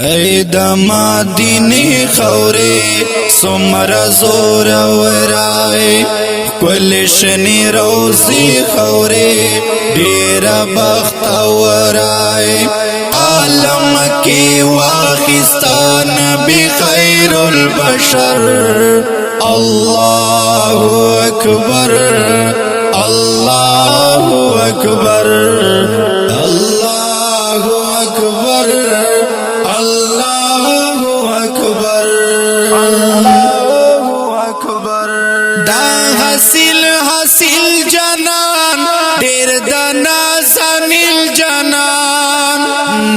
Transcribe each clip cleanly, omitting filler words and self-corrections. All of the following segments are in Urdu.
ای د مدینه خورې څومره زور ورای کل شنی روزی خورې ډیر بخت ورای عالم کی واخستان بخیر البشر الله اکبر الله اکبر الله اکبر الله اکبر الله اکبر دا حاصل جنان ډیر د نازنیل جنان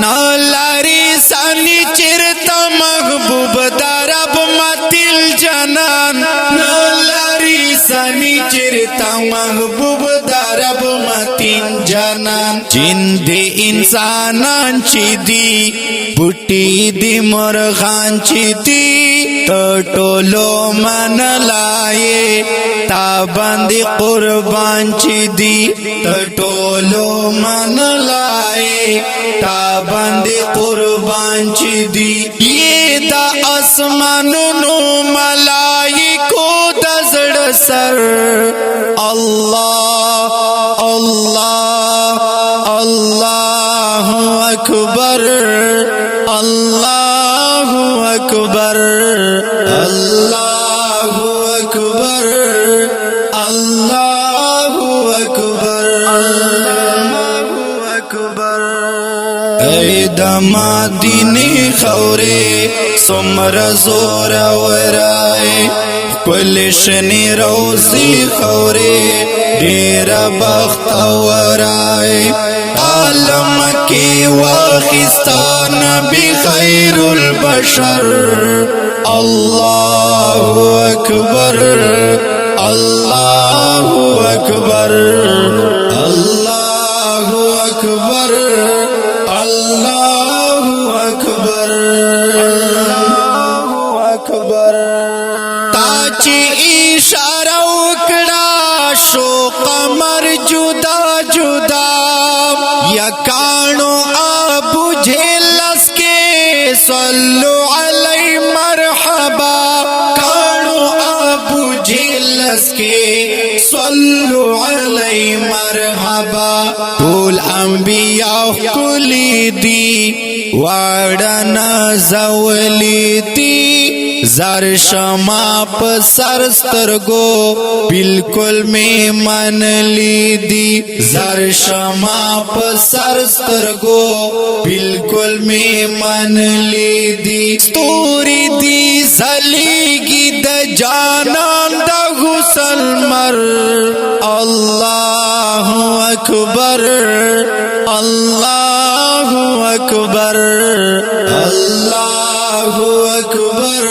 نالاری سانی چرتا محبوب درب متل جنان نالاری سانی چرتا محبوب درب متین جنان جن دی انسانان چی دی بوٹی دی مرغان چی دی ټولو من لائے تا باندې قربان چی دی ټولو من لائے تا باندې قربان چی دی یہ دا اسمانونو ملائکو د زړه سر الله الله الله اکبر الله اکبر الله اکبر الله اکبر الله اکبر ای د مدینه خورې څومره زور ورای کل شنی روزی خورې ډیر بخت ورای عالم کی واخستان بخیر البشر الله اکبر الله اکبر الله اکبر الله اکبر الله اکبر تا چې اشاره وکړه شو قمر جدا جدا یا کانو ابو جهلس کے صلو علی مرحبا کانو ابو جهلس کے صلو علی مرحبا طول انبیاء کلی دی وارڈنا زولی دی زر شما پسر سترگو بالکل میں من لی دی زر شما پسر سترگو بالکل میں من لی دی ستوری دی زلیگی د جانان د غسل مر اللہ اکبر اللہ اکبر اللہ اکبر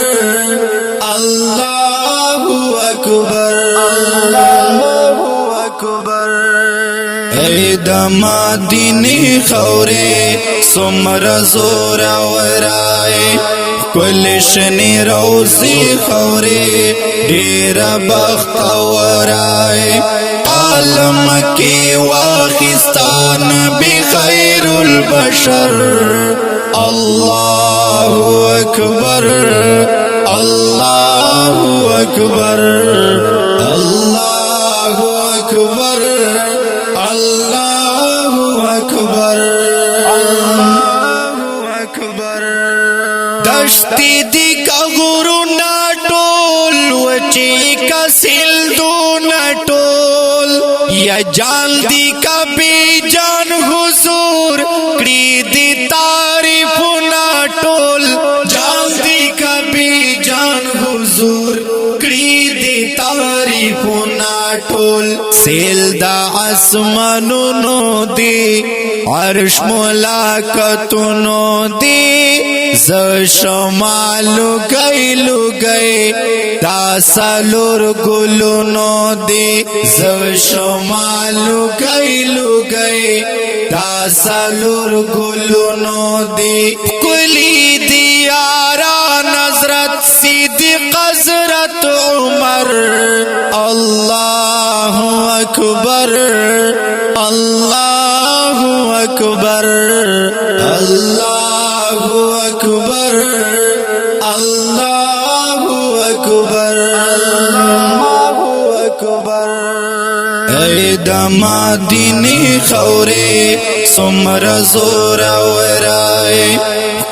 اللہ اکبر اللہ اکبر ای د مدینه خورې څومره زور ورای کل شنی روزی خورې ډیر بخت ورای عالم کی واخستان بخیر البشر الله اکبر الله اکبر الله اکبر الله اکبر الله اکبر دشتی دی کا غرونا ټول وچی کا سیلدونا ټول یا جان دی کا بی جان حضور کړي دی تعریفنا ټول جان دی کا بی جان حضور کړي دی تعریفنا ټول سیل دا اسمانونو دی عرش ملاقاتونو دی ز شمالو گئی دا سالور گلونو دی ز شمالو گئی دا سالور گلونو دی کلی دیارا نظرت صدیق حضرت عمر اللہ اکبر اللہ اکبر اللہ أكبر الله أكبر الله أكبر اے د مدینه خورې څومره زور ورای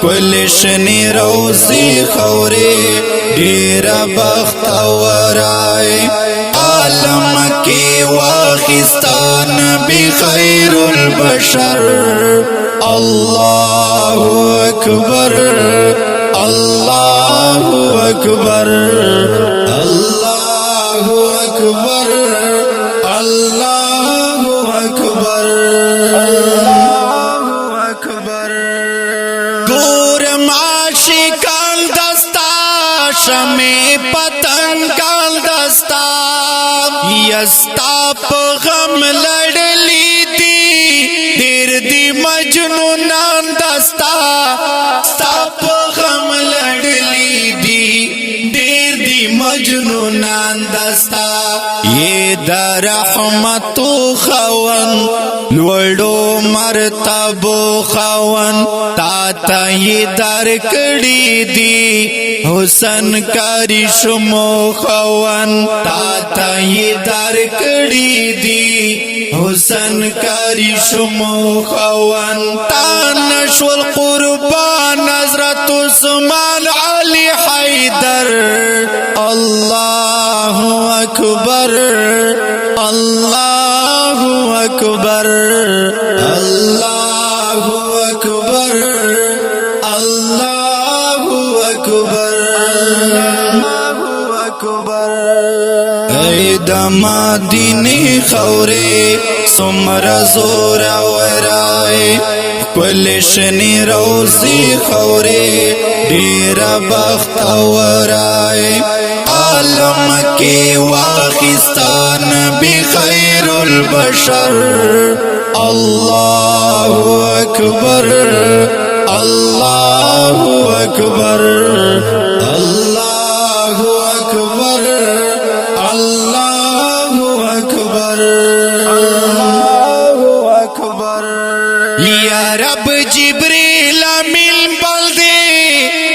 کل شنی روزی خورې ډیر بخت ورای عالم کې واخستان بخیر البشر الله اکبر الله اکبر الله اکبر الله اکبر الله اکبر ګور معاشقان دستا شمع پتنګ کال دستا یستا په غم لړلی دی ډیر دی مجنونان دستا ستا په غم لړلی دی ډیر دی مجنونان دستا یہ در رحمت خوان لوړو مرتبو خوان تا ته یہ در کړي دی حسن کرشمو خوان تا ته یہ در کړي دی حسن کرشمو خوان تا نشول قربان حضرت عثمان علی حیدر الله اکبر الله اکبر الله اکبر الله اکبر الله اکبر اے د مدینه خورې څومره زور ورای کل شنی روزی خورې ډیر بخت ورای عالم کې واخستان بخیر البشر الله اکبر الله اکبر الله اکبر الله اکبر الله اکبر یا رب جبریل امین بلدے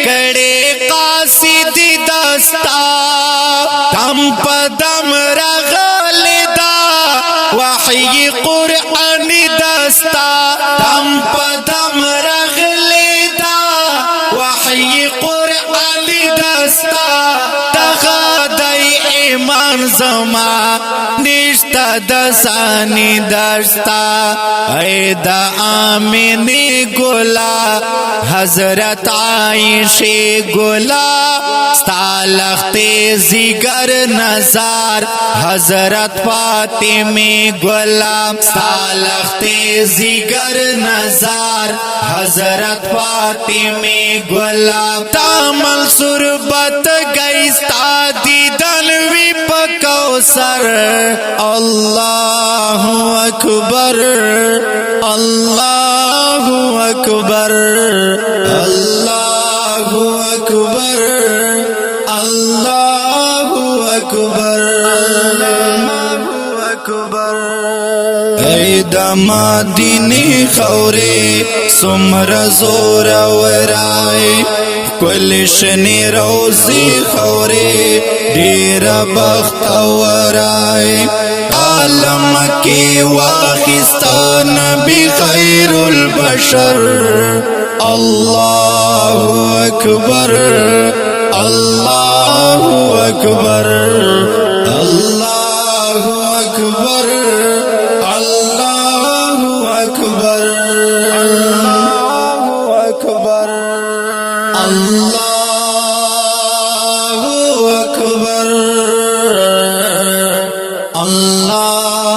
کڑے قاصد دستا دم پدم رغل دا وحی قرآن دستا دم پدم رغل دا وحی قرآن دستا تغادی ایمان زما نشتا دسانی دستا اے دا آمینی گولا حضرت عائشہ گولا ستالخت زیگر نظار حضرت فاطمہ گولا ستالخت زیگر نظار حضرت فاطمہ گولا تامل سربت گئستا دیدن وی پکوسر اللہ اکبر اللہ اکبر اللہ اکبر اللہ اکبر اللہ اکبر اے د مدینه خورې څومره زور ورای کل شنی روزی خورې ډیر بخت ورای عالم کې واخستان بخیر البشر الله اکبر الله اکبر الله اکبر الله اکبر الله اکبر الله